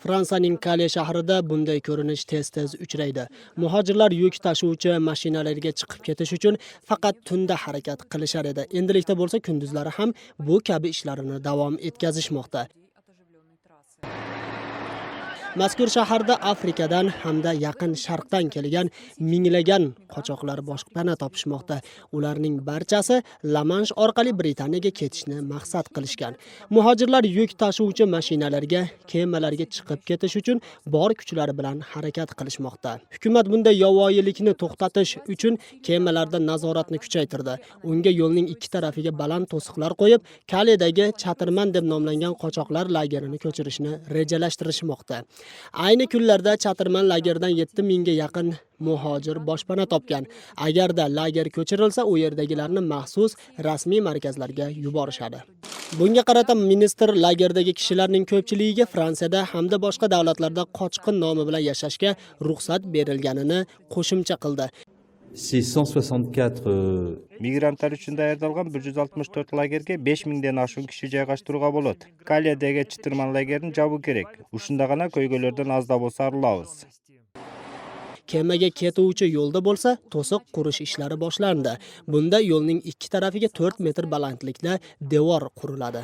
Fransiyaning Kale shahrida bunday ko'rinish tez-tez uchraydi. Muhojirlar yuk tashuvchi mashinalarga chiqib ketish uchun faqat tunda harakat qilishar edi. Endilikda bo'lsa kunduzlari ham bu kabi ishlarini davom etkazishmoqda. Mazkur shaharda Afrikadan hamda yaqin sharqdan kelgan minglagan qochoqlar boshpana topishmoqda. Ularning barchasi La-Mansh orqali Britaniyaga ketishni maqsad qilishgan. Muhojirlar yuk tashuvchi mashinalarga, kemalarga chiqib ketish uchun bor kuchlari bilan harakat qilishmoqda. Hukumat bunday yovvoyilikni to'xtatish uchun kemalarda nazoratni kuchaytirdi. Unga yo'lning ikki tarafiga baland to'siqlar qo'yib, Kaledagi Chatirman deb nomlangan qochoqlar lagerini ko'chirishni rejalashtirishmoqda. Ayni kunlarda Chatirman lageridan 7000 ga yaqin muhojir boshpana topgan. Agarda lager ko'chirilsa, u yerdagilarni maxsus rasmiy markazlarga yuborishadi. Bunga qarata ministr lagerdagi kishilarning ko'pchiligiga Fransiyada hamda boshqa davlatlarda qochqin nomi bilan yashashga ruxsat berilganini qo'shimcha qildi. Ces 164 Migrantlar uchun tayyorlangan 164 lagerga 5000 dan oshiq kishi joylashtiruga bo'ladi. Kaledagi Chitirman lagerini jabu kerak. Uşundagina ko'ygo'lardan azda bo'lsa arilamiz. Kemaga ketuvchi yo'lda bo'lsa, to'siq qurish ishlari boshlandi. Bunda yo'lning ikki tarafiga 4 metr balandlikda devor quriladi.